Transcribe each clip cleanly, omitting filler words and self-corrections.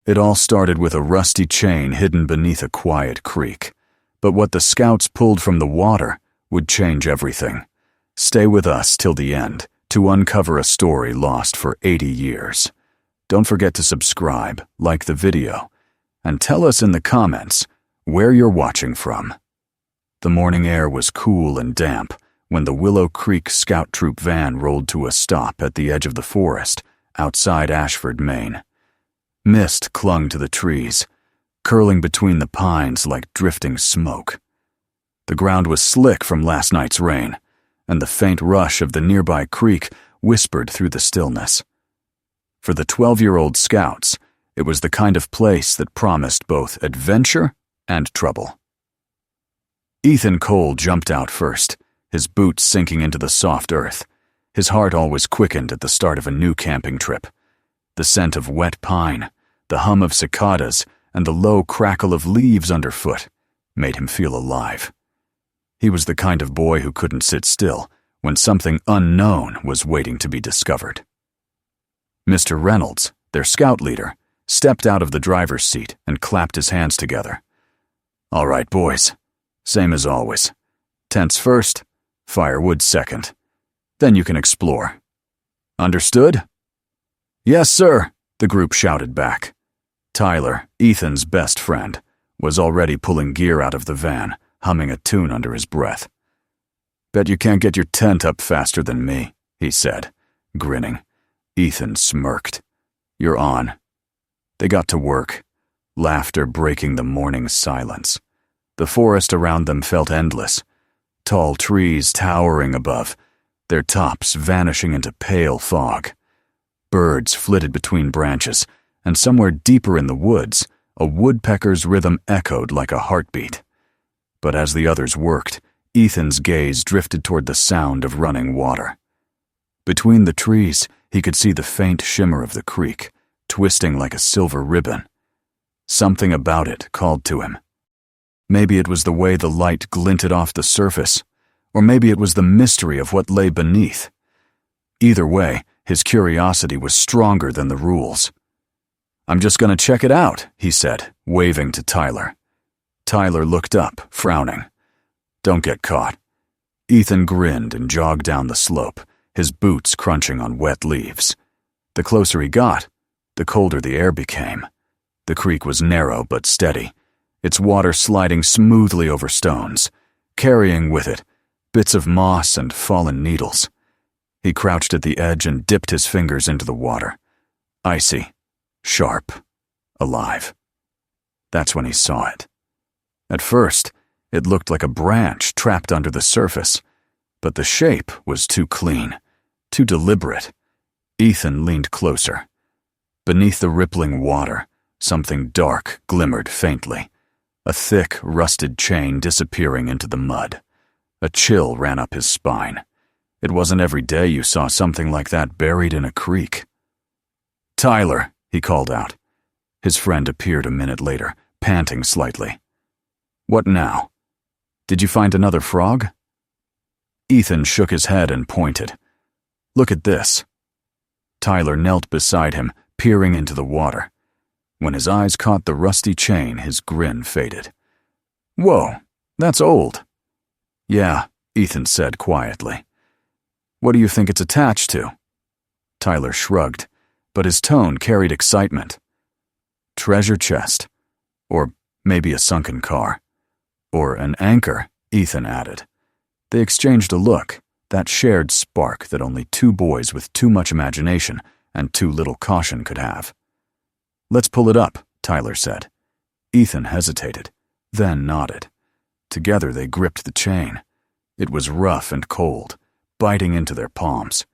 It all started with a rusty chain hidden beneath a quiet creek. But what the scouts pulled from the water would change everything. Stay with us till the end to uncover a story lost for 80 years. Don't forget to subscribe, like the video, and tell us in the comments where you're watching from. The morning air was cool and damp when the Willow Creek Scout Troop van rolled to a stop at the edge of the forest outside Ashford, Maine. Mist clung to the trees, curling between the pines like drifting smoke. The ground was slick from last night's rain, and the faint rush of the nearby creek whispered through the stillness. For the 12-year-old scouts, it was the kind of place that promised both adventure and trouble. Ethan Cole jumped out first, his boots sinking into the soft earth. His heart always quickened at the start of a new camping trip. The scent of wet pine, the hum of cicadas, and the low crackle of leaves underfoot made him feel alive. He was the kind of boy who couldn't sit still when something unknown was waiting to be discovered. Mr. Reynolds, their scout leader, stepped out of the driver's seat and clapped his hands together. "All right, boys. Same as always. Tents first, firewood second. Then you can explore. Understood?" "Yes, sir," the group shouted back. Tyler, Ethan's best friend, was already pulling gear out of the van, humming a tune under his breath. "Bet you can't get your tent up faster than me," he said, grinning. Ethan smirked. "You're on." They got to work, laughter breaking the morning silence. The forest around them felt endless, tall trees towering above, their tops vanishing into pale fog. Birds flitted between branches, and somewhere deeper in the woods, a woodpecker's rhythm echoed like a heartbeat. But as the others worked, Ethan's gaze drifted toward the sound of running water. Between the trees, he could see the faint shimmer of the creek, twisting like a silver ribbon. Something about it called to him. Maybe it was the way the light glinted off the surface, or maybe it was the mystery of what lay beneath. Either way, his curiosity was stronger than the rules. "I'm just going to check it out," he said, waving to Tyler. Tyler looked up, frowning. "Don't get caught." Ethan grinned and jogged down the slope, his boots crunching on wet leaves. The closer he got, the colder the air became. The creek was narrow but steady, its water sliding smoothly over stones, carrying with it bits of moss and fallen needles. He crouched at the edge and dipped his fingers into the water. Icy, sharp, alive. That's when he saw it. At first, it looked like a branch trapped under the surface, but the shape was too clean, too deliberate. Ethan leaned closer. Beneath the rippling water, something dark glimmered faintly, a thick, rusted chain disappearing into the mud. A chill ran up his spine. It wasn't every day you saw something like that buried in a creek. "Tyler," he called out. His friend appeared a minute later, panting slightly. "What now? Did you find another frog?" Ethan shook his head and pointed. "Look at this." Tyler knelt beside him, peering into the water. When his eyes caught the rusty chain, his grin faded. "Whoa, that's old." "Yeah," Ethan said quietly. "What do you think it's attached to?" Tyler shrugged, but his tone carried excitement. "Treasure chest. Or maybe a sunken car. Or an anchor," Ethan added. They exchanged a look, that shared spark that only two boys with too much imagination and too little caution could have. "Let's pull it up," Tyler said. Ethan hesitated, then nodded. Together they gripped the chain. It was rough and cold, biting into their palms.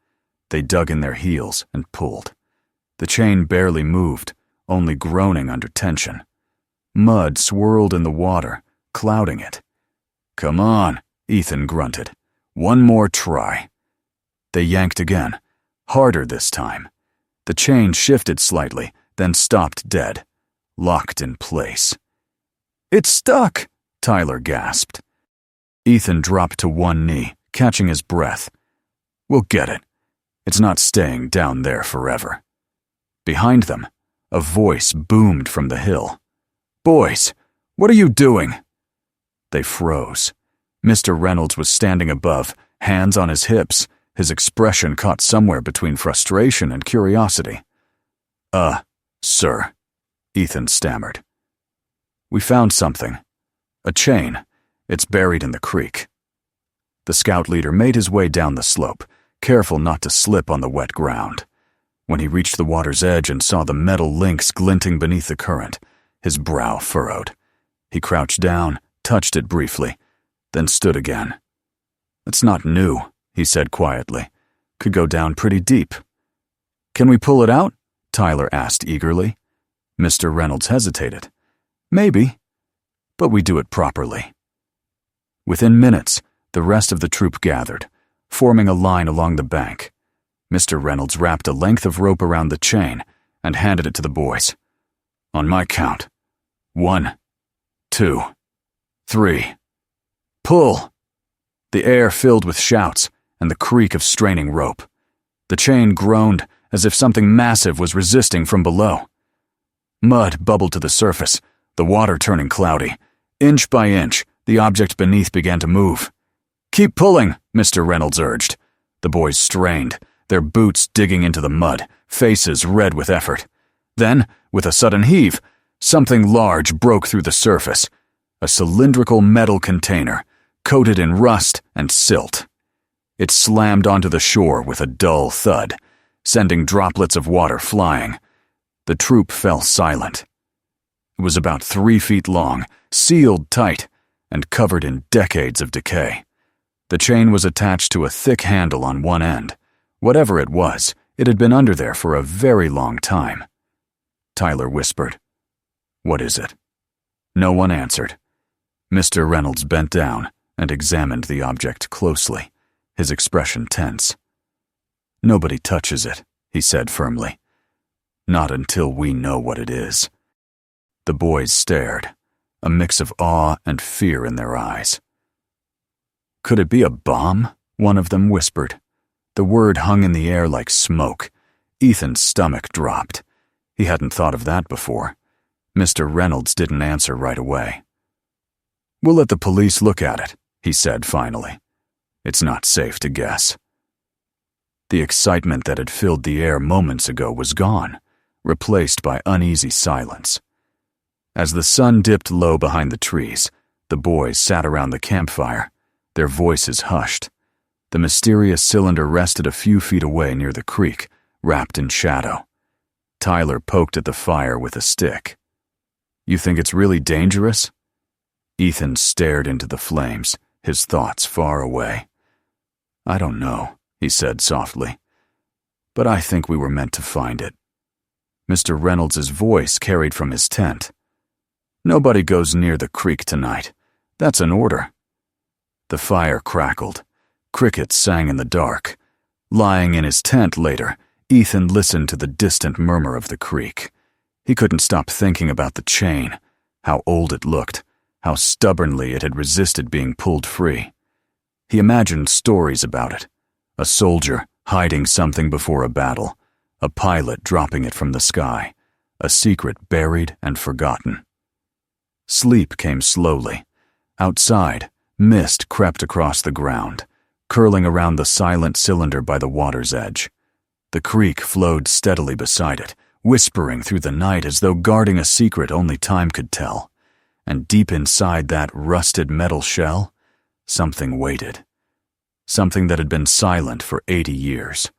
They dug in their heels and pulled. The chain barely moved, only groaning under tension. Mud swirled in the water, clouding it. "Come on," Ethan grunted. "One more try." They yanked again, harder this time. The chain shifted slightly, then stopped dead, locked in place. "It's stuck," Tyler gasped. Ethan dropped to one knee, catching his breath. "We'll get it. It's not staying down there forever." Behind them, A voice boomed from the hill. "Boys, what are you doing?" They froze. Mr. Reynolds was standing above, hands on his hips, his expression caught somewhere between frustration and curiosity. Sir," Ethan stammered. "We found something. A chain. It's buried in the creek." The scout leader made his way down the slope, careful not to slip on the wet ground. When he reached the water's edge and saw the metal links glinting beneath the current, his brow furrowed. He crouched down, touched it briefly, then stood again. "It's not new," he said quietly. "Could go down pretty deep." "Can we pull it out?" Tyler asked eagerly. Mr. Reynolds hesitated. "Maybe, but we do it properly." Within minutes, the rest of the troop gathered, forming a line along the bank. Mr. Reynolds wrapped a length of rope around the chain and handed it to the boys. "On my count. 1, 2, 3. Pull!" The air filled with shouts and the creak of straining rope. The chain groaned as if something massive was resisting from below. Mud bubbled to the surface, the water turning cloudy. Inch by inch, the object beneath began to move. "Keep pulling," Mr. Reynolds urged. The boys strained, their boots digging into the mud, faces red with effort. Then, with a sudden heave, something large broke through the surface. A cylindrical metal container, coated in rust and silt. It slammed onto the shore with a dull thud, sending droplets of water flying. The troop fell silent. It was about 3 feet long, sealed tight, and covered in decades of decay. The chain was attached to a thick handle on one end. Whatever it was, it had been under there for a very long time. Tyler whispered, "What is it?" No one answered. Mr. Reynolds bent down and examined the object closely, his expression tense. "Nobody touches it," he said firmly. "Not until we know what it is." The boys stared, a mix of awe and fear in their eyes. "Could it be a bomb?" one of them whispered. The word hung in the air like smoke. Ethan's stomach dropped. He hadn't thought of that before. Mr. Reynolds didn't answer right away. "We'll let the police look at it," he said finally. "It's not safe to guess." The excitement that had filled the air moments ago was gone, replaced by uneasy silence. As the sun dipped low behind the trees, the boys sat around the campfire, their voices hushed. The mysterious cylinder rested a few feet away near the creek, wrapped in shadow. Tyler poked at the fire with a stick. "You think it's really dangerous?" Ethan stared into the flames, his thoughts far away. "I don't know," he said softly. "But I think we were meant to find it." Mr. Reynolds' voice carried from his tent. "Nobody goes near the creek tonight. That's an order." The fire crackled. Crickets sang in the dark. Lying in his tent later, Ethan listened to the distant murmur of the creek. He couldn't stop thinking about the chain, how old it looked, how stubbornly it had resisted being pulled free. He imagined stories about it. A soldier hiding something before a battle, a pilot dropping it from the sky, a secret buried and forgotten. Sleep came slowly. Outside, mist crept across the ground, curling around the silent cylinder by the water's edge. The creek flowed steadily beside it, whispering through the night as though guarding a secret only time could tell. And deep inside that rusted metal shell, something waited. Something that had been silent for 80 years,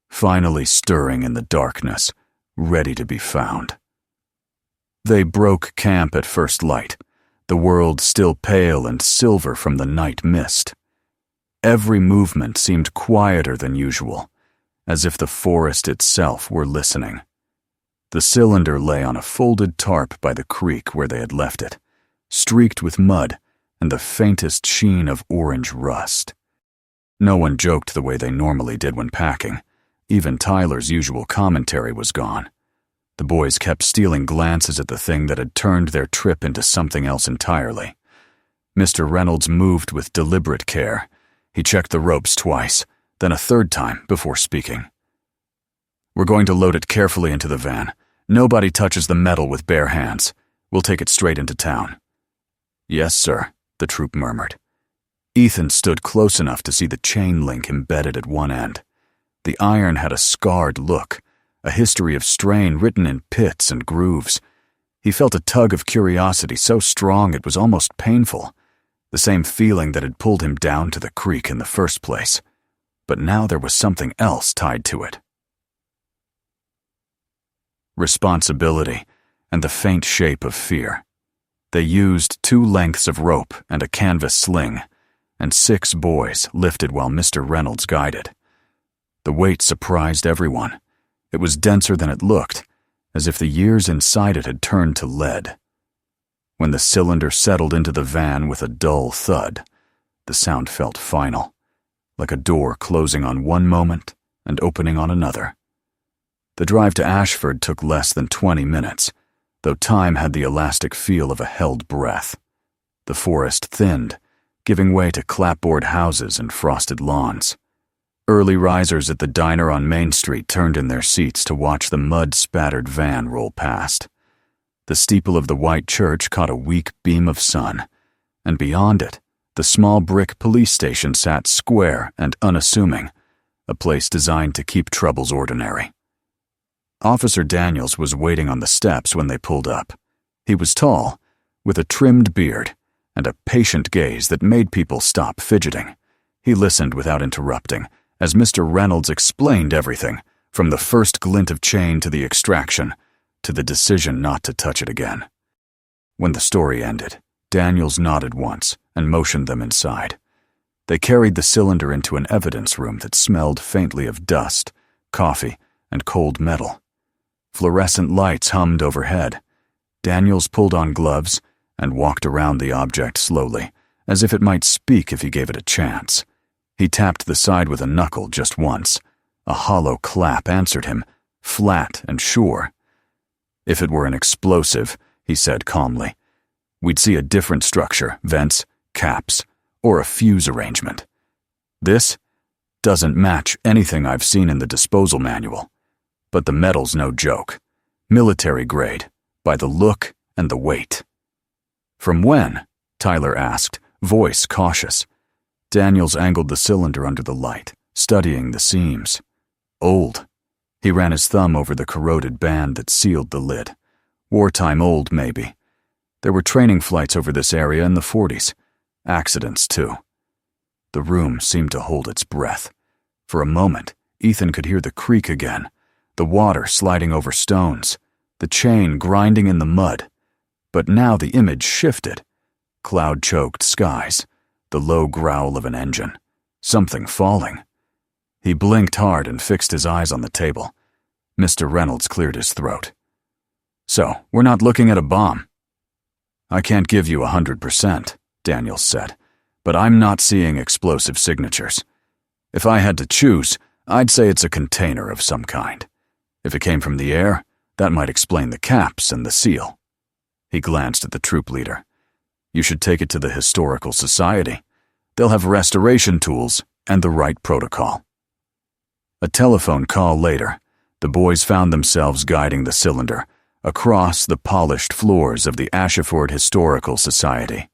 finally stirring in the darkness, ready to be found. They broke camp at first light, the world still pale and silver from the night mist. Every movement seemed quieter than usual, as if the forest itself were listening. The cylinder lay on a folded tarp by the creek where they had left it, streaked with mud and the faintest sheen of orange rust. No one joked the way they normally did when packing. Even Tyler's usual commentary was gone. The boys kept stealing glances at the thing that had turned their trip into something else entirely. Mr. Reynolds moved with deliberate care. He checked the ropes twice, then a third time before speaking. "We're going to load it carefully into the van, Nobody touches the metal with bare hands. We'll take it straight into town." "Yes, sir," the troop murmured. Ethan stood close enough to see the chain link embedded at one end. The iron had a scarred look, a history of strain written in pits and grooves. He felt a tug of curiosity so strong it was almost painful, the same feeling that had pulled him down to the creek in the first place. But now there was something else tied to it. Responsibility and the faint shape of fear. They used 2 lengths of rope and a canvas sling, and 6 boys lifted while Mr. Reynolds guided. The weight surprised everyone. It was denser than it looked, as if the years inside it had turned to lead. When the cylinder settled into the van with a dull thud, the sound felt final, like a door closing on one moment and opening on another. The drive to Ashford took less than 20 minutes, though time had the elastic feel of a held breath. The forest thinned, giving way to clapboard houses and frosted lawns. Early risers at the diner on Main Street turned in their seats to watch the mud-spattered van roll past. The steeple of the white church caught a weak beam of sun, and beyond it, the small brick police station sat square and unassuming, a place designed to keep troubles ordinary. Officer Daniels was waiting on the steps when they pulled up. He was tall, with a trimmed beard, and a patient gaze that made people stop fidgeting. He listened without interrupting, as Mr. Reynolds explained everything, from the first glint of chain to the extraction, to the decision not to touch it again. When the story ended, Daniels nodded once and motioned them inside. They carried the cylinder into an evidence room that smelled faintly of dust, coffee, and cold metal. Fluorescent lights hummed overhead. Daniels pulled on gloves and walked around the object slowly, as if it might speak if he gave it a chance. He tapped the side with a knuckle just once. A hollow clap answered him, flat and sure. "If it were an explosive," he said calmly, "we'd see a different structure, vents, caps, or a fuse arrangement. This doesn't match anything I've seen in the disposal manual. But the metal's no joke. Military grade, by the look and the weight." "From when?" Tyler asked, voice cautious. Daniels angled the cylinder under the light, studying the seams. "Old." He ran his thumb over the corroded band that sealed the lid. "Wartime old, maybe. There were training flights over this area in the 40s. Accidents, too." The room seemed to hold its breath. For a moment, Ethan could hear the creak again, the water sliding over stones, the chain grinding in the mud. But now the image shifted. Cloud-choked skies, the low growl of an engine, something falling. He blinked hard and fixed his eyes on the table. Mr. Reynolds cleared his throat. "So, we're not looking at a bomb?" "I can't give you 100%, Daniels said, "but I'm not seeing explosive signatures. If I had to choose, I'd say it's a container of some kind. If it came from the air, that might explain the caps and the seal." He glanced at the troop leader. "You should take it to the Historical Society. They'll have restoration tools and the right protocol." A telephone call later, the boys found themselves guiding the cylinder across the polished floors of the Ashford Historical Society,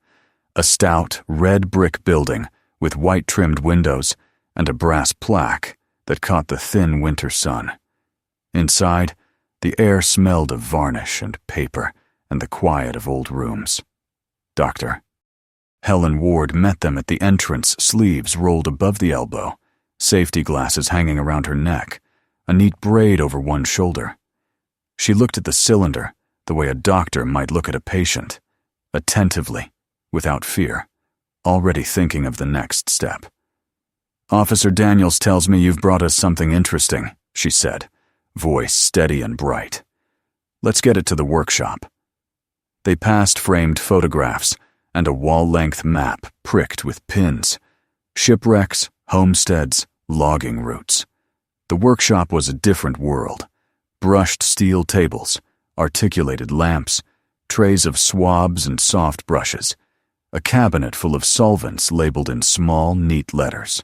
a stout, red brick building with white-trimmed windows and a brass plaque that caught the thin winter sun. Inside, the air smelled of varnish and paper and the quiet of old rooms. Dr. Helen Ward met them at the entrance, sleeves rolled above the elbow, safety glasses hanging around her neck, a neat braid over one shoulder. She looked at the cylinder the way a doctor might look at a patient, attentively, without fear, already thinking of the next step. "Officer Daniels tells me you've brought us something interesting," she said, voice steady and bright. "Let's get it to the workshop." They passed framed photographs and a wall-length map pricked with pins. Shipwrecks, homesteads, logging routes. The workshop was a different world. Brushed steel tables, articulated lamps, trays of swabs and soft brushes, a cabinet full of solvents labeled in small, neat letters.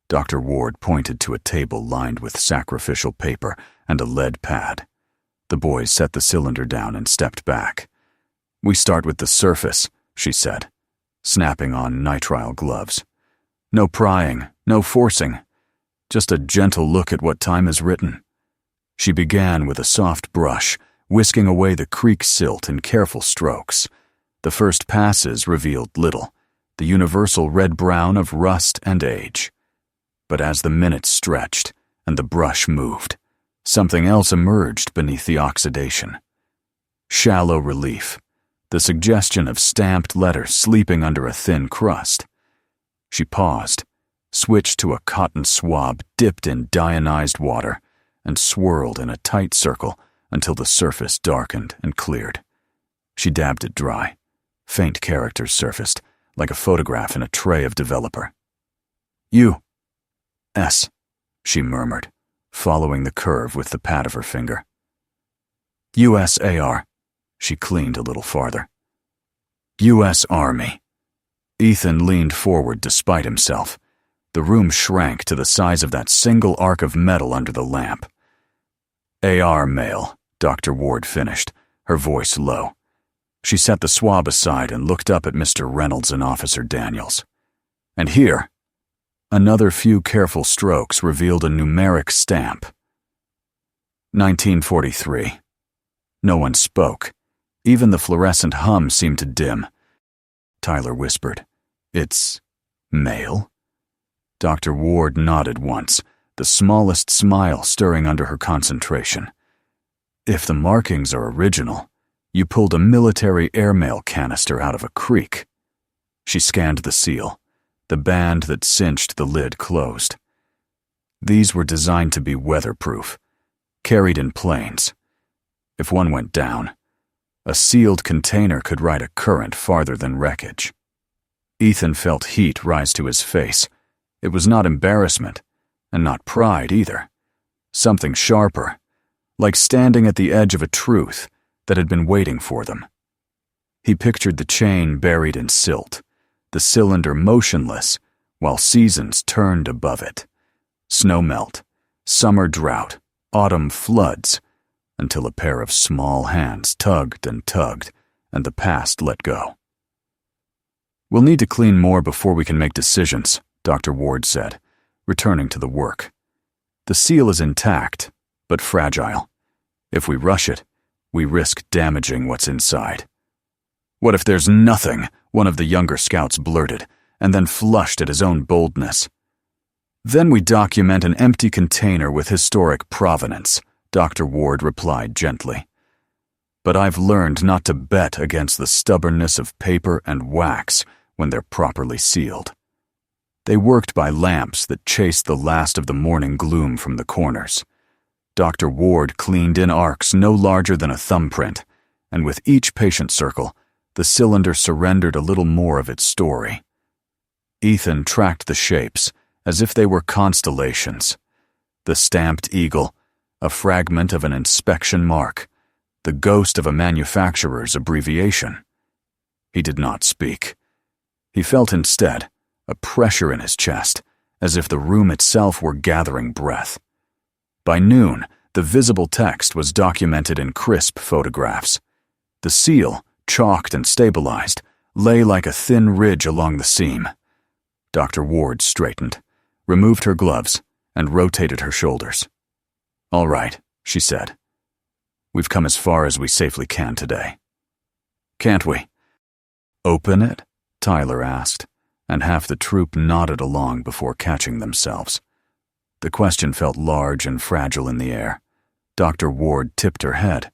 Dr. Ward pointed to a table lined with sacrificial paper and a lead pad. The boys set the cylinder down and stepped back. "We start with the surface," she said, snapping on nitrile gloves. "No prying, no forcing. Just a gentle look at what time has written." She began with a soft brush, whisking away the creek silt in careful strokes. The first passes revealed little, the universal red-brown of rust and age. But as the minutes stretched and the brush moved, something else emerged beneath the oxidation. Shallow relief, the suggestion of stamped letters sleeping under a thin crust. She paused, switched to a cotton swab dipped in deionized water, and swirled in a tight circle until the surface darkened and cleared. She dabbed it dry. Faint characters surfaced, like a photograph in a tray of developer. U.S., she murmured, following the curve with the pad of her finger. USAR, she cleaned a little farther. U.S. Army. Ethan leaned forward despite himself. The room shrank to the size of that single arc of metal under the lamp. AR mail, Dr. Ward finished, her voice low. She set the swab aside and looked up at Mr. Reynolds and Officer Daniels. And here, another few careful strokes revealed a numeric stamp. 1943. No one spoke. Even the fluorescent hum seemed to dim. Tyler whispered, "It's mail?" Dr. Ward nodded once, the smallest smile stirring under her concentration. "If the markings are original, you pulled a military airmail canister out of a creek." She scanned the seal, the band that cinched the lid closed. These were designed to be weatherproof, carried in planes. If one went down, a sealed container could ride a current farther than wreckage. Ethan felt heat rise to his face. It was not embarrassment, and not pride either. Something sharper, like standing at the edge of a truth that had been waiting for them. He pictured the chain buried in silt, the cylinder motionless, while seasons turned above it. Snowmelt, summer drought, autumn floods, until a pair of small hands tugged, and the past let go. "We'll need to clean more before we can make decisions," Dr. Ward said, returning to the work. "The seal is intact, but fragile. If we rush it, we risk damaging what's inside." "What if there's nothing?" one of the younger scouts blurted, and then flushed at his own boldness. "Then we document an empty container with historic provenance," Dr. Ward replied gently. "But I've learned not to bet against the stubbornness of paper and wax when they're properly sealed." They worked by lamps that chased the last of the morning gloom from the corners. Dr. Ward cleaned in arcs no larger than a thumbprint, and with each patient circle, the cylinder surrendered a little more of its story. Ethan tracked the shapes as if they were constellations. The stamped eagle, a fragment of an inspection mark, the ghost of a manufacturer's abbreviation. He did not speak. He felt instead a pressure in his chest, as if the room itself were gathering breath. By noon, the visible text was documented in crisp photographs. The seal, chalked and stabilized, lay like a thin ridge along the seam. Dr. Ward straightened, removed her gloves, and rotated her shoulders. "All right," she said. "We've come as far as we safely can today." "Can't we open it?" Tyler asked, and half the troop nodded along before catching themselves. The question felt large and fragile in the air. Dr. Ward tipped her head.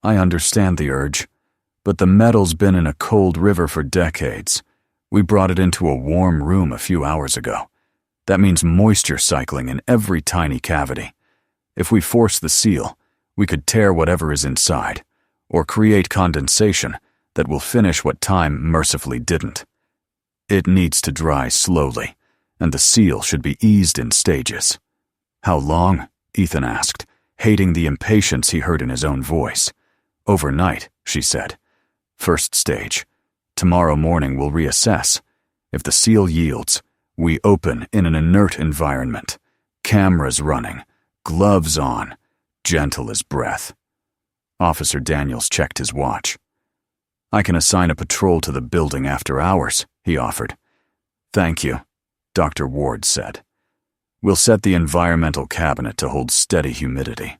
"I understand the urge, but the metal's been in a cold river for decades. We brought it into a warm room a few hours ago. That means moisture cycling in every tiny cavity. If we force the seal, we could tear whatever is inside, or create condensation that will finish what time mercifully didn't. It needs to dry slowly, and the seal should be eased in stages." "How long?" Ethan asked, hating the impatience he heard in his own voice. "Overnight," she said. "First stage. Tomorrow morning we'll reassess. If the seal yields, we open in an inert environment. Cameras running, gloves on, gentle as breath." Officer Daniels checked his watch. "I can assign a patrol to the building after hours," he offered. "Thank you," Dr. Ward said. "We'll set the environmental cabinet to hold steady humidity."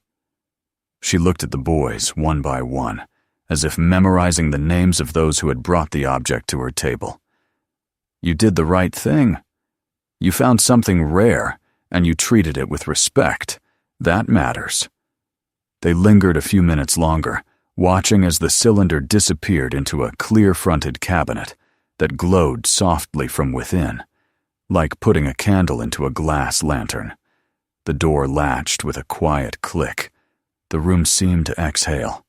She looked at the boys one by one, as if memorizing the names of those who had brought the object to her table. "You did the right thing. You found something rare, and you treated it with respect. That matters." They lingered a few minutes longer, watching as the cylinder disappeared into a clear-fronted cabinet that glowed softly from within, like putting a candle into a glass lantern. The door latched with a quiet click. The room seemed to exhale.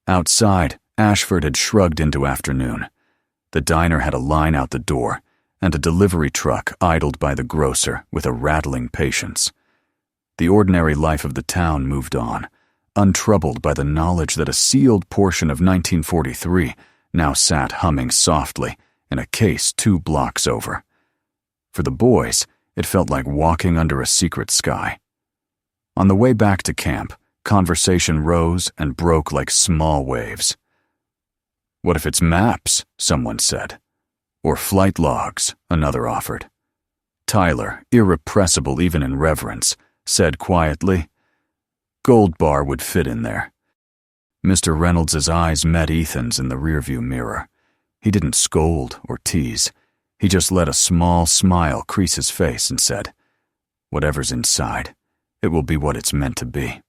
Outside, Ashford had shrugged into afternoon. The diner had a line out the door, and a delivery truck idled by the grocer with a rattling patience. The ordinary life of the town moved on, untroubled by the knowledge that a sealed portion of 1943 now sat humming softly in a case 2 blocks over. For the boys, it felt like walking under a secret sky. On the way back to camp, conversation rose and broke like small waves. "What if it's maps?" someone said. "Or flight logs," another offered. Tyler, irrepressible even in reverence, said quietly, "Gold Bar would fit in there." Mr. Reynolds's eyes met Ethan's in the rearview mirror. He didn't scold or tease. He just let a small smile crease his face and said, "Whatever's inside, it will be what it's meant to be."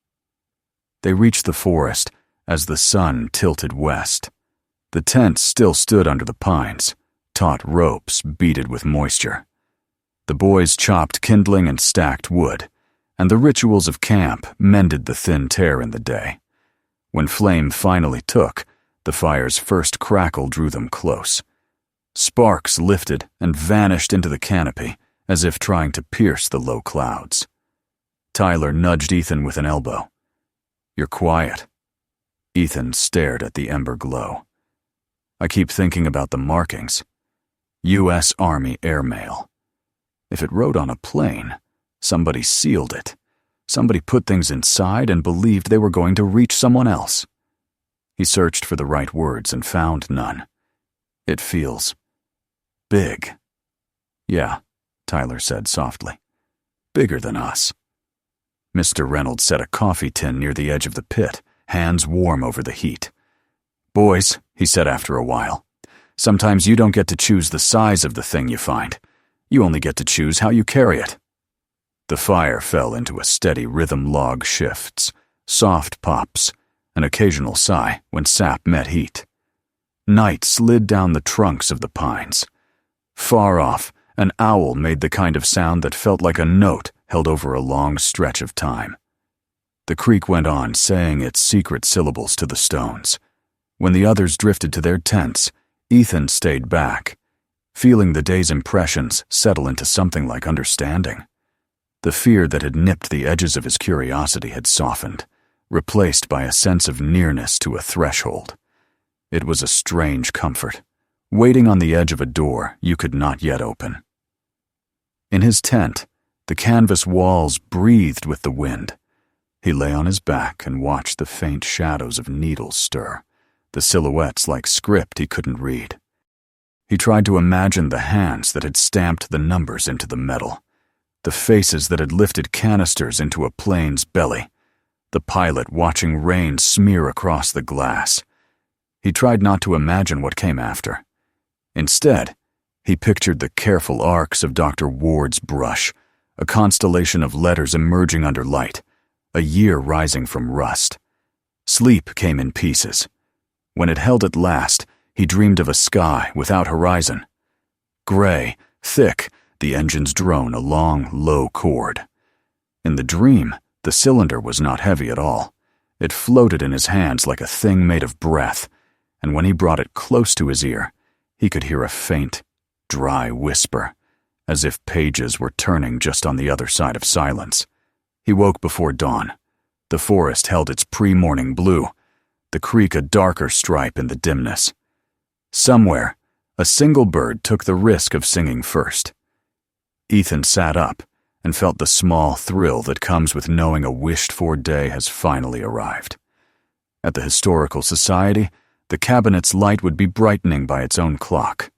They reached the forest as the sun tilted west. The tents still stood under the pines, taut ropes beaded with moisture. The boys chopped kindling and stacked wood, and the rituals of camp mended the thin tear in the day. When flame finally took, the fire's first crackle drew them close. Sparks lifted and vanished into the canopy, as if trying to pierce the low clouds. Tyler nudged Ethan with an elbow. "You're quiet." Ethan stared at the ember glow. "I keep thinking about the markings. U.S. Army airmail. If it rode on a plane, somebody sealed it. Somebody put things inside and believed they were going to reach someone else." He searched for the right words and found none. "It feels big." "Yeah," Tyler said softly. "Bigger than us." Mr. Reynolds set a coffee tin near the edge of the pit, hands warm over the heat. "Boys," he said after a while, "sometimes you don't get to choose the size of the thing you find. You only get to choose how you carry it." The fire fell into a steady rhythm log shifts, soft pops, an occasional sigh when sap met heat. Night slid down the trunks of the pines. Far off, an owl made the kind of sound that felt like a note held over a long stretch of time. The creek went on saying its secret syllables to the stones. When the others drifted to their tents, Ethan stayed back, feeling the day's impressions settle into something like understanding. The fear that had nipped the edges of his curiosity had softened, replaced by a sense of nearness to a threshold. It was a strange comfort, waiting on the edge of a door you could not yet open. In his tent, the canvas walls breathed with the wind. He lay on his back and watched the faint shadows of needles stir, the silhouettes like script he couldn't read. He tried to imagine the hands that had stamped the numbers into the metal, the faces that had lifted canisters into a plane's belly, the pilot watching rain smear across the glass. He tried not to imagine what came after. Instead, he pictured the careful arcs of Dr. Ward's brush, a constellation of letters emerging under light, a year rising from rust. Sleep came in pieces. When it held at last, he dreamed of a sky without horizon. Gray, thick, the engines drone a long, low chord. In the dream, the cylinder was not heavy at all. It floated in his hands like a thing made of breath, and when he brought it close to his ear, he could hear a faint, dry whisper, as if pages were turning just on the other side of silence. He woke before dawn. The forest held its pre-morning blue, the creek a darker stripe in the dimness. Somewhere, a single bird took the risk of singing first. Ethan sat up and felt the small thrill that comes with knowing a wished-for day has finally arrived. At the Historical Society, the cabinet's light would be brightening by its own clock.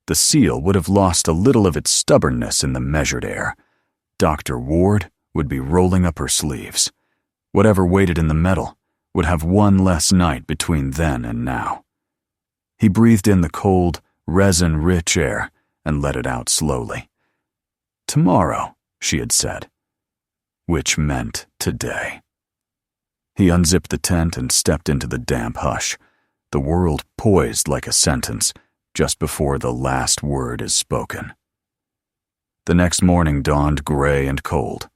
The seal would have lost a little of its stubbornness in the measured air. Dr. Ward would be rolling up her sleeves. Whatever waited in the metal would have one less night between then and now. He breathed in the cold, resin-rich air and let it out slowly. Tomorrow, she had said, which meant today. He unzipped the tent and stepped into the damp hush, the world poised like a sentence just before the last word is spoken. The next morning dawned gray and cold,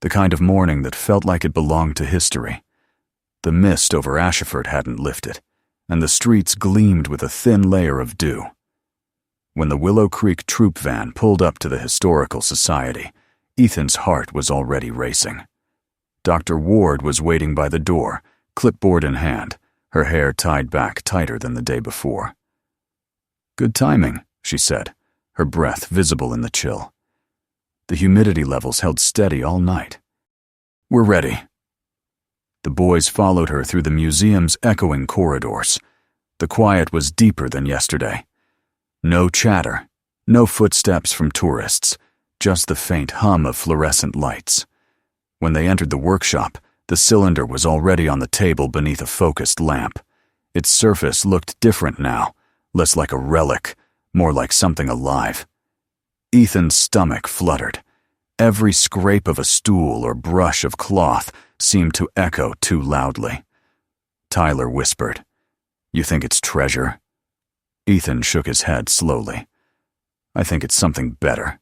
the kind of morning that felt like it belonged to history. The mist over Ashford hadn't lifted, and the streets gleamed with a thin layer of dew. When the Willow Creek troop van pulled up to the Historical Society, Ethan's heart was already racing. Dr. Ward was waiting by the door, clipboard in hand, her hair tied back tighter than the day before. "Good timing," she said, her breath visible in the chill. The humidity levels held steady all night. "We're ready." The boys followed her through the museum's echoing corridors. The quiet was deeper than yesterday. No chatter, no footsteps from tourists, just the faint hum of fluorescent lights. When they entered the workshop, the cylinder was already on the table beneath a focused lamp. Its surface looked different now, less like a relic, more like something alive. Ethan's stomach fluttered. Every scrape of a stool or brush of cloth seemed to echo too loudly. Tyler whispered, "You think it's treasure?" Ethan shook his head slowly. "I think it's something better."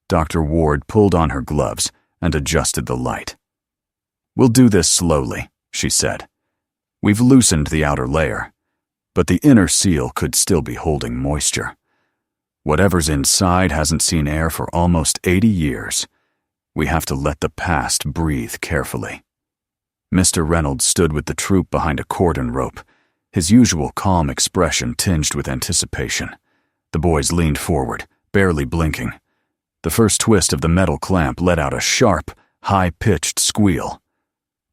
Dr. Ward pulled on her gloves and adjusted the light. "We'll do this slowly," she said. "We've loosened the outer layer, but the inner seal could still be holding moisture. Whatever's inside hasn't seen air for almost 80 years. We have to let the past breathe carefully." Mr. Reynolds stood with the troop behind a cordon rope, his usual calm expression tinged with anticipation. The boys leaned forward, barely blinking. The first twist of the metal clamp let out a sharp, high-pitched squeal.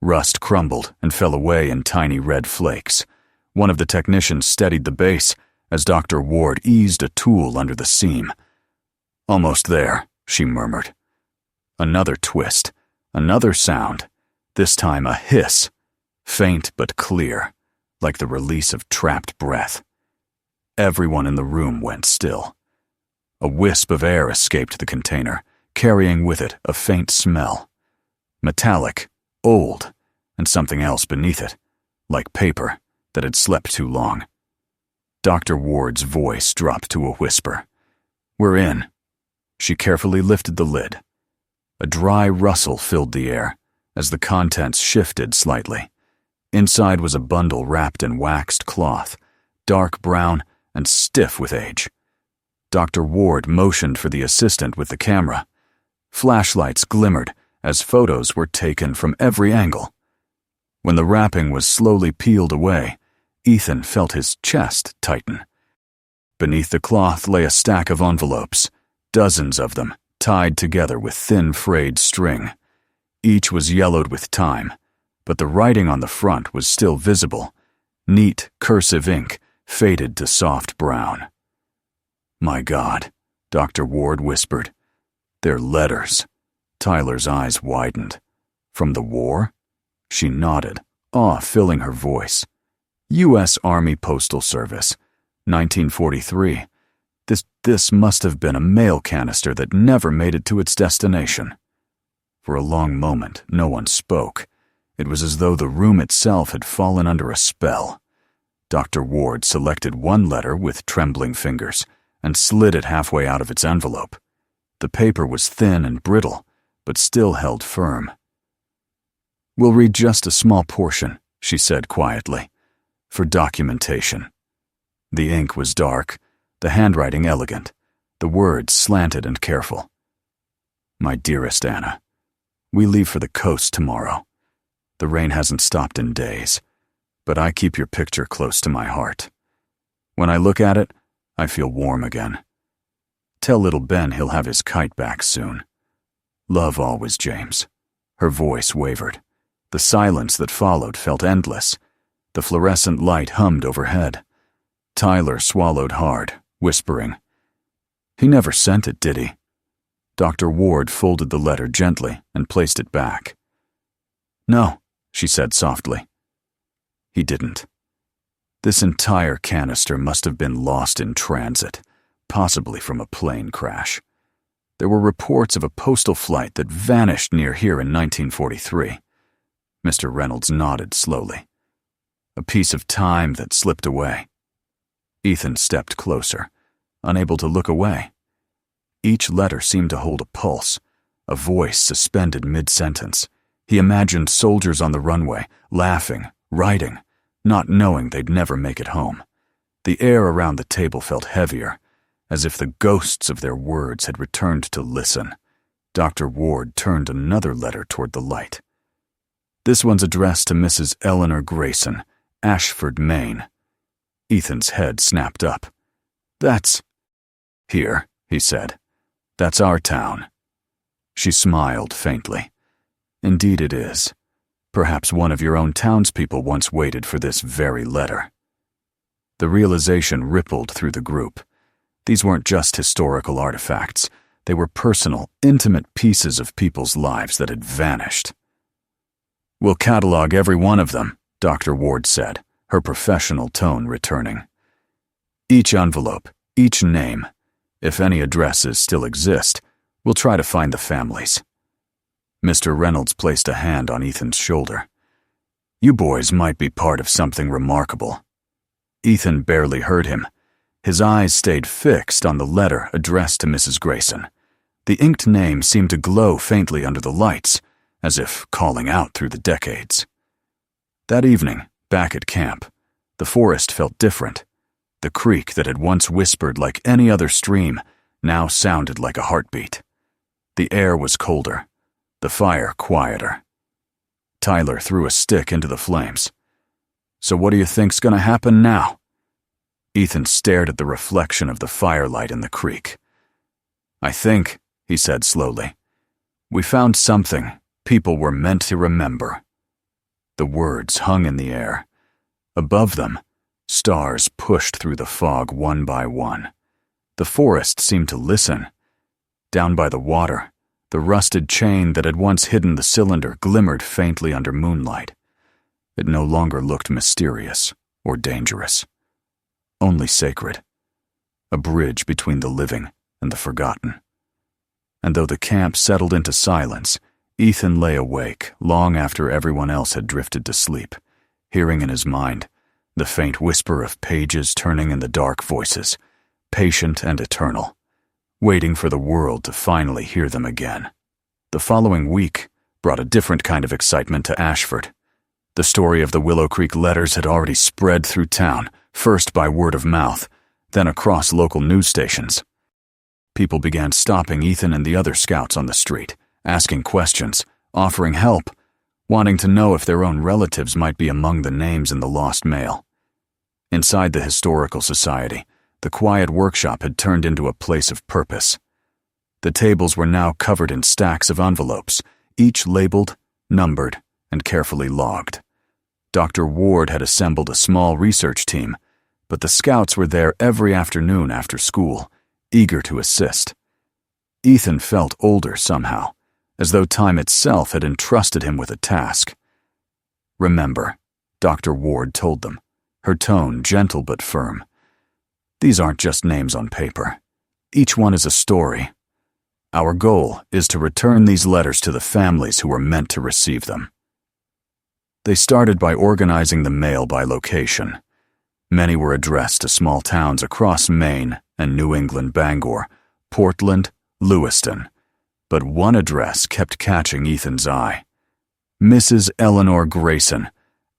Rust crumbled and fell away in tiny red flakes. One of the technicians steadied the base as Dr. Ward eased a tool under the seam. "Almost there," she murmured. Another twist, another sound, this time a hiss, faint but clear, like the release of trapped breath. Everyone in the room went still. A wisp of air escaped the container, carrying with it a faint smell. Metallic, old, and something else beneath it, like paper that had slept too long. Dr. Ward's voice dropped to a whisper. "We're in." She carefully lifted the lid. A dry rustle filled the air as the contents shifted slightly. Inside was a bundle wrapped in waxed cloth, dark brown and stiff with age. Dr. Ward motioned for the assistant with the camera. Flashlights glimmered as photos were taken from every angle. When the wrapping was slowly peeled away, Ethan felt his chest tighten. Beneath the cloth lay a stack of envelopes, dozens of them, tied together with thin frayed string. Each was yellowed with time, but the writing on the front was still visible. Neat, cursive ink, faded to soft brown. "My God," Dr. Ward whispered. "They're letters." Tyler's eyes widened. "From the war?" She nodded, awe filling her voice. "U.S. Army Postal Service, 1943. This must have been a mail canister that never made it to its destination." For a long moment, no one spoke. It was as though the room itself had fallen under a spell. Dr. Ward selected one letter with trembling fingers and slid it halfway out of its envelope. The paper was thin and brittle, but still held firm. "We'll read just a small portion," she said quietly, "for documentation." The ink was dark, the handwriting elegant, the words slanted and careful. "My dearest Anna, we leave for the coast tomorrow. The rain hasn't stopped in days, but I keep your picture close to my heart. When I look at it, I feel warm again. Tell little Ben he'll have his kite back soon. Love always, James." Her voice wavered. The silence that followed felt endless, The fluorescent light hummed overhead. Tyler swallowed hard, whispering. He never sent it, did he? Dr. Ward folded the letter gently and placed it back. No, she said softly. He didn't. This entire canister must have been lost in transit, possibly from a plane crash. There were reports of a postal flight that vanished near here in 1943. Mr. Reynolds nodded slowly. A piece of time that slipped away. Ethan stepped closer, unable to look away. Each letter seemed to hold a pulse, a voice suspended mid-sentence. He imagined soldiers on the runway, laughing, writing, not knowing they'd never make it home. The air around the table felt heavier, as if the ghosts of their words had returned to listen. Dr. Ward turned another letter toward the light. This one's addressed to Mrs. Eleanor Grayson, Ashford, Maine. Ethan's head snapped up. That's... Here, he said. That's our town. She smiled faintly. Indeed it is. Perhaps one of your own townspeople once waited for this very letter. The realization rippled through the group. These weren't just historical artifacts. They were personal, intimate pieces of people's lives that had vanished. We'll catalog every one of them, Dr. Ward said, her professional tone returning. Each envelope, each name, if any addresses still exist, we'll try to find the families. Mr. Reynolds placed a hand on Ethan's shoulder. You boys might be part of something remarkable. Ethan barely heard him. His eyes stayed fixed on the letter addressed to Mrs. Grayson. The inked name seemed to glow faintly under the lights, as if calling out through the decades. That evening, back at camp, the forest felt different. The creek that had once whispered like any other stream now sounded like a heartbeat. The air was colder, the fire quieter. Tyler threw a stick into the flames. So what do you think's gonna happen now? Ethan stared at the reflection of the firelight in the creek. I think, he said slowly, we found something people were meant to remember. The words hung in the air. Above them, stars pushed through the fog one by one. The forest seemed to listen. Down by the water, the rusted chain that had once hidden the cylinder glimmered faintly under moonlight. It no longer looked mysterious or dangerous, only sacred, a bridge between the living and the forgotten. And though the camp settled into silence, Ethan lay awake long after everyone else had drifted to sleep, hearing in his mind the faint whisper of pages turning in the dark voices, patient and eternal, waiting for the world to finally hear them again. The following week brought a different kind of excitement to Ashford. The story of the Willow Creek letters had already spread through town, first by word of mouth, then across local news stations. People began stopping Ethan and the other scouts on the street, asking questions, offering help, wanting to know if their own relatives might be among the names in the lost mail. Inside the Historical Society, the quiet workshop had turned into a place of purpose. The tables were now covered in stacks of envelopes, each labeled, numbered, and carefully logged. Dr. Ward had assembled a small research team, but the scouts were there every afternoon after school, eager to assist. Ethan felt older somehow, as though time itself had entrusted him with a task. Remember, Dr. Ward told them, her tone gentle but firm. These aren't just names on paper. Each one is a story. Our goal is to return these letters to the families who were meant to receive them. They started by organizing the mail by location. Many were addressed to small towns across Maine and New England Bangor, Portland, Lewiston. But one address kept catching Ethan's eye. Mrs. Eleanor Grayson,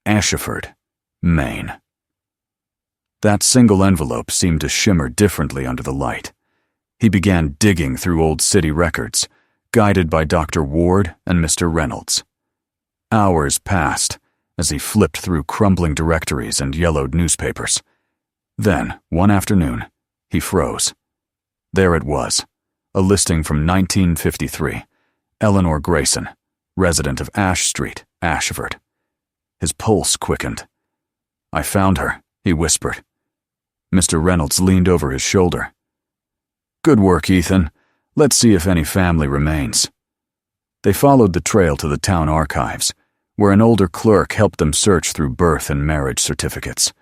Ashford, Maine. That single envelope seemed to shimmer differently under the light. He began digging through old city records, guided by Dr. Ward and Mr. Reynolds. Hours passed as he flipped through crumbling directories and yellowed newspapers. Then, one afternoon, he froze. There it was, a listing from 1953. Eleanor Grayson, resident of Ash Street, Ashford. His pulse quickened. "I found her," he whispered. Mr. Reynolds leaned over his shoulder. "Good work, Ethan. Let's see if any family remains." They followed the trail to the town archives, where an older clerk helped them search through birth and marriage certificates.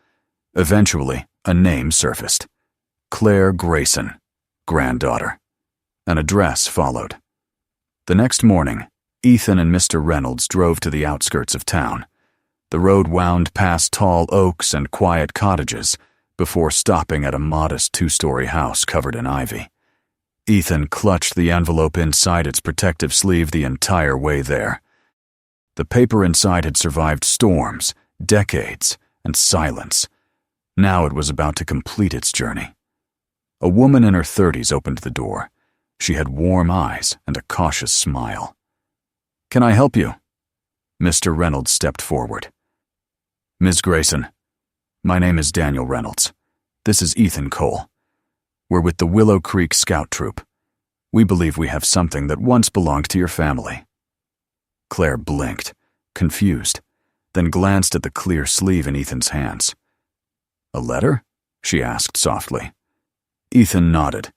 Eventually, a name surfaced. Claire Grayson, granddaughter. An address followed. The next morning, Ethan and Mr. Reynolds drove to the outskirts of town. The road wound past tall oaks and quiet cottages before stopping at a modest two-story house covered in ivy. Ethan clutched the envelope inside its protective sleeve the entire way there. The paper inside had survived storms, decades, and silence. Now it was about to complete its journey. A woman in her 30s opened the door. She had warm eyes and a cautious smile. "Can I help you?" Mr. Reynolds stepped forward. "Ms. Grayson, my name is Daniel Reynolds. This is Ethan Cole. We're with the Willow Creek Scout Troop. We believe we have something that once belonged to your family." Claire blinked, confused, then glanced at the clear sleeve in Ethan's hands. "A letter?" she asked softly. Ethan nodded.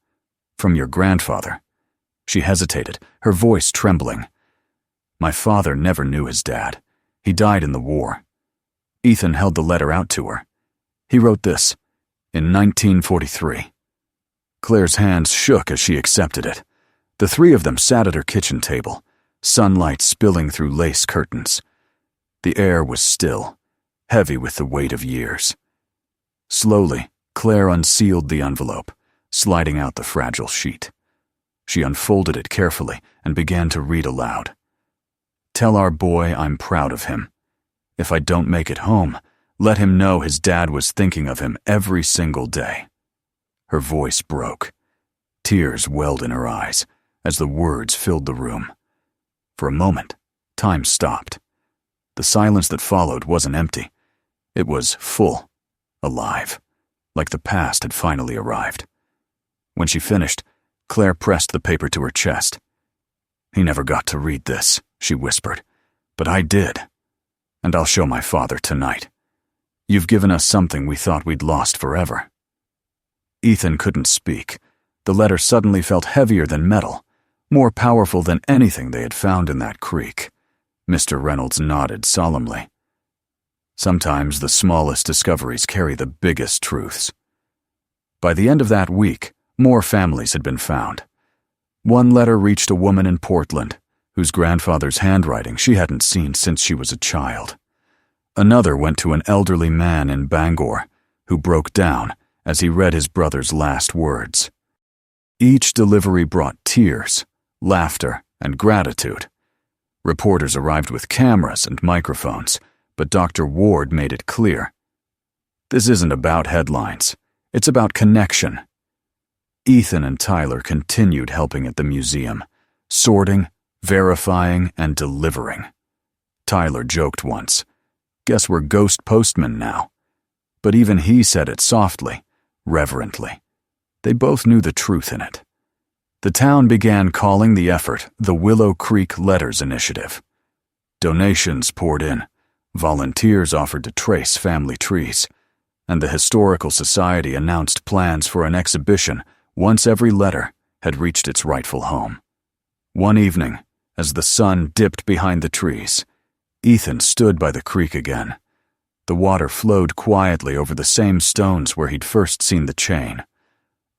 "From your grandfather." She hesitated, her voice trembling. "My father never knew his dad. He died in the war." Ethan held the letter out to her. He wrote this, in 1943. Claire's hands shook as she accepted it. The three of them sat at her kitchen table, sunlight spilling through lace curtains. The air was still, heavy with the weight of years. Slowly, Claire unsealed the envelope, sliding out the fragile sheet. She unfolded it carefully and began to read aloud. "Tell our boy I'm proud of him. If I don't make it home, let him know his dad was thinking of him every single day." Her voice broke. Tears welled in her eyes as the words filled the room. For a moment, time stopped. The silence that followed wasn't empty. It was full, alive, like the past had finally arrived. When she finished, Claire pressed the paper to her chest. "He never got to read this," she whispered, "but I did. And I'll show my father tonight. You've given us something we thought we'd lost forever." Ethan couldn't speak. The letter suddenly felt heavier than metal, more powerful than anything they had found in that creek. Mr. Reynolds nodded solemnly. Sometimes the smallest discoveries carry the biggest truths. By the end of that week, more families had been found. One letter reached a woman in Portland, whose grandfather's handwriting she hadn't seen since she was a child. Another went to an elderly man in Bangor, who broke down as he read his brother's last words. Each delivery brought tears, laughter, and gratitude. Reporters arrived with cameras and microphones, but Dr. Ward made it clear. This isn't about headlines. It's about connection. Ethan and Tyler continued helping at the museum, sorting, verifying, and delivering. Tyler joked once, "Guess we're ghost postmen now." But even he said it softly, reverently. They both knew the truth in it. The town began calling the effort the Willow Creek Letters Initiative. Donations poured in, volunteers offered to trace family trees, and the Historical Society announced plans for an exhibition once every letter had reached its rightful home. One evening, as the sun dipped behind the trees, Ethan stood by the creek again. The water flowed quietly over the same stones where he'd first seen the chain.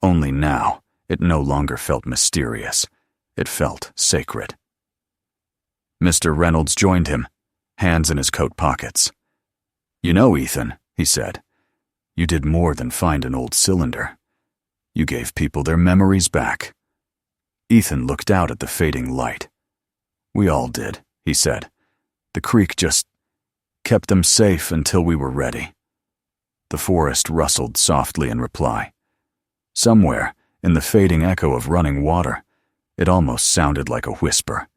Only now, it no longer felt mysterious. It felt sacred. Mr. Reynolds joined him, hands in his coat pockets. "You know, Ethan," he said, "you did more than find an old cylinder. You gave people their memories back." Ethan looked out at the fading light. "We all did," he said. "The creek just kept them safe until we were ready." The forest rustled softly in reply. Somewhere, in the fading echo of running water, it almost sounded like a whisper.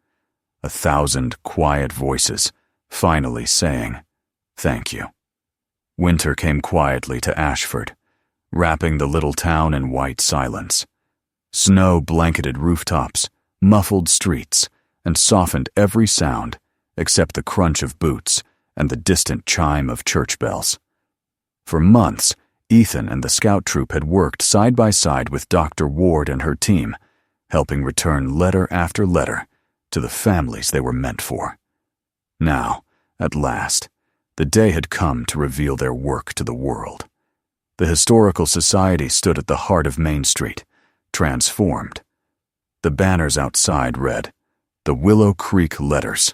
1,000 quiet voices, finally saying, "Thank you." Winter came quietly to Ashford, wrapping the little town in white silence. Snow blanketed rooftops, muffled streets, and softened every sound except the crunch of boots and the distant chime of church bells. For months, Ethan and the scout troop had worked side by side with Dr. Ward and her team, helping return letter after letter to the families they were meant for. Now, at last, the day had come to reveal their work to the world. The Historical Society stood at the heart of Main Street, transformed. The banners outside read, "The Willow Creek Letters."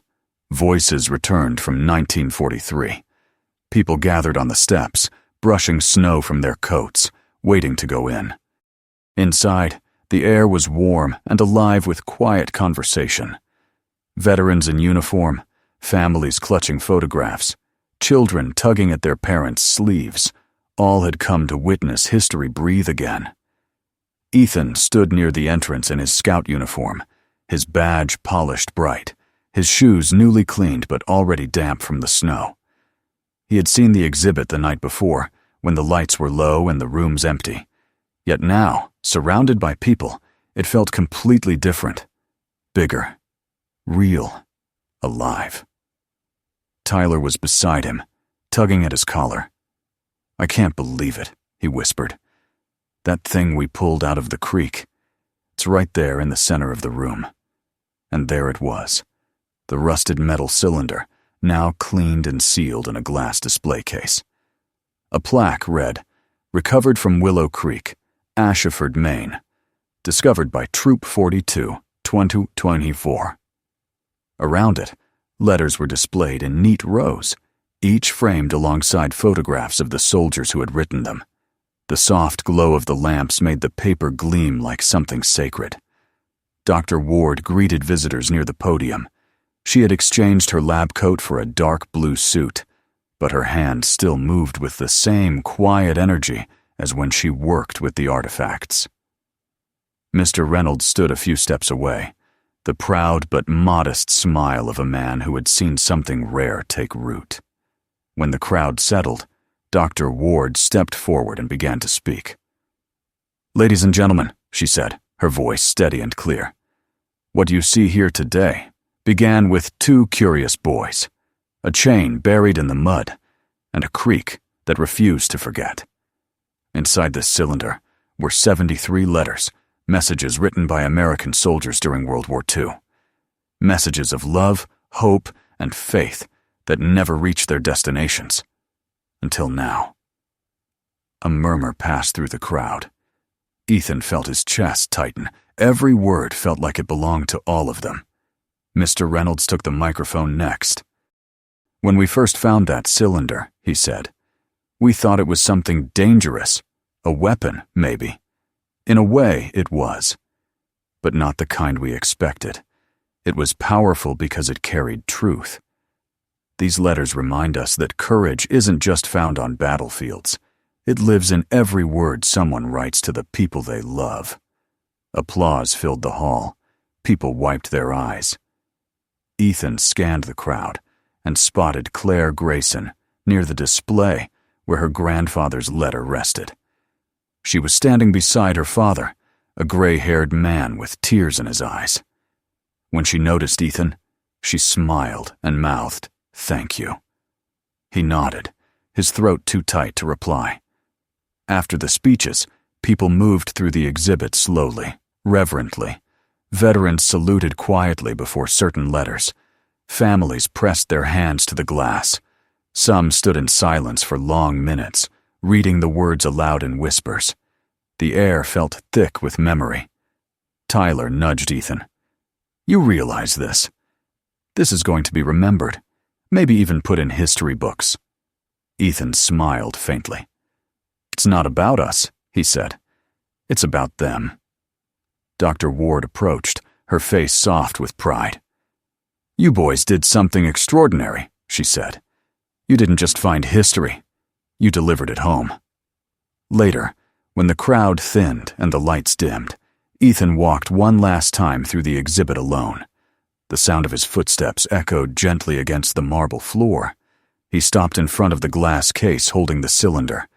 Voices returned from 1943. People gathered on the steps, brushing snow from their coats, waiting to go in. Inside, the air was warm and alive with quiet conversation. Veterans in uniform, families clutching photographs, children tugging at their parents' sleeves, all had come to witness history breathe again. Ethan stood near the entrance in his scout uniform, his badge polished bright, his shoes newly cleaned but already damp from the snow. He had seen the exhibit the night before, when the lights were low and the rooms empty. Yet now, surrounded by people, it felt completely different. Bigger. Real. Alive. Tyler was beside him, tugging at his collar. "I can't believe it," he whispered. "That thing we pulled out of the creek. It's right there in the center of the room." And there it was. The rusted metal cylinder, now cleaned and sealed in a glass display case. A plaque read, "Recovered from Willow Creek, Ashford, Maine. Discovered by Troop 42, 2024. Around it, letters were displayed in neat rows, each framed alongside photographs of the soldiers who had written them. The soft glow of the lamps made the paper gleam like something sacred. Dr. Ward greeted visitors near the podium. She had exchanged her lab coat for a dark blue suit, but her hand still moved with the same quiet energy as when she worked with the artifacts. Mr. Reynolds stood a few steps away, the proud but modest smile of a man who had seen something rare take root. When the crowd settled, Dr. Ward stepped forward and began to speak. "Ladies and gentlemen," she said, her voice steady and clear, "what you see here today began with two curious boys, a chain buried in the mud, and a creek that refused to forget. Inside this cylinder were 73 letters, messages written by American soldiers during World War II. Messages of love, hope, and faith that never reached their destinations. Until now." A murmur passed through the crowd. Ethan felt his chest tighten. Every word felt like it belonged to all of them. Mr. Reynolds took the microphone next. "When we first found that cylinder," he said, "we thought it was something dangerous, a weapon, maybe. In a way, it was. But not the kind we expected. It was powerful because it carried truth. These letters remind us that courage isn't just found on battlefields. It lives in every word someone writes to the people they love." Applause filled the hall. People wiped their eyes. Ethan scanned the crowd and spotted Claire Grayson near the display where her grandfather's letter rested. She was standing beside her father, a gray-haired man with tears in his eyes. When she noticed Ethan, she smiled and mouthed, "Thank you." He nodded, his throat too tight to reply. After the speeches, people moved through the exhibit slowly, reverently. Veterans saluted quietly before certain letters. Families pressed their hands to the glass. Some stood in silence for long minutes, reading the words aloud in whispers. The air felt thick with memory. Tyler nudged Ethan. "You realize this. This is going to be remembered, maybe even put in history books." Ethan smiled faintly. "It's not about us," he said. "It's about them." Dr. Ward approached, her face soft with pride. "You boys did something extraordinary," she said. "You didn't just find history. You delivered it home." Later, when the crowd thinned and the lights dimmed, Ethan walked one last time through the exhibit alone. The sound of his footsteps echoed gently against the marble floor. He stopped in front of the glass case holding the cylinder.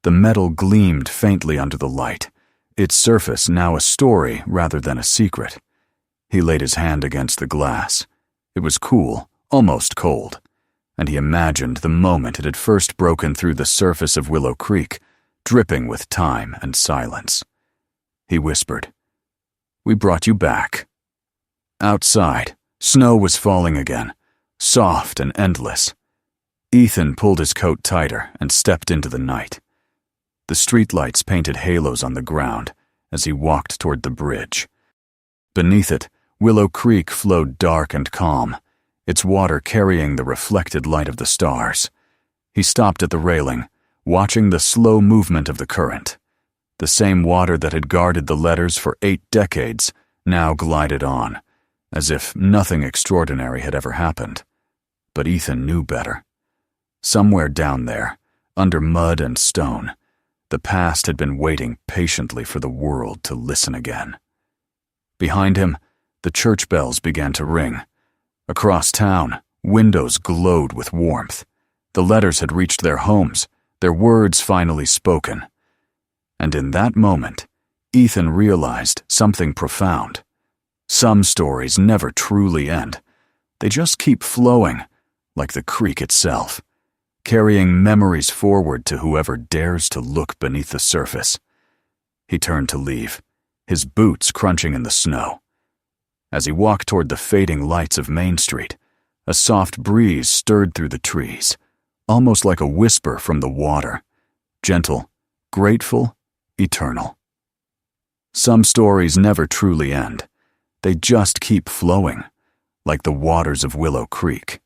The metal gleamed faintly under the light, its surface now a story rather than a secret. He laid his hand against the glass. It was cool, almost cold. and he imagined the moment it had first broken through the surface of Willow Creek, dripping with time and silence. He whispered, "We brought you back." Outside, snow was falling again, soft and endless. Ethan pulled his coat tighter and stepped into the night. The streetlights painted halos on the ground as he walked toward the bridge. Beneath it, Willow Creek flowed dark and calm, its water carrying the reflected light of the stars. He stopped at the railing, watching the slow movement of the current. The same water that had guarded the letters for 8 decades now glided on, as if nothing extraordinary had ever happened. But Ethan knew better. Somewhere down there, under mud and stone, the past had been waiting patiently for the world to listen again. Behind him, the church bells began to ring. Across town, windows glowed with warmth. The letters had reached their homes, their words finally spoken. And in that moment, Ethan realized something profound. Some stories never truly end. They just keep flowing, like the creek itself, carrying memories forward to whoever dares to look beneath the surface. He turned to leave, his boots crunching in the snow. As he walked toward the fading lights of Main Street, a soft breeze stirred through the trees, almost like a whisper from the water, gentle, grateful, eternal. Some stories never truly end. They just keep flowing, like the waters of Willow Creek.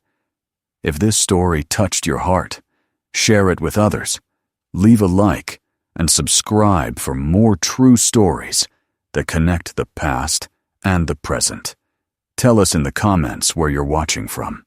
If this story touched your heart, share it with others, leave a like, and subscribe for more true stories that connect the past and the present. Tell us in the comments where you're watching from.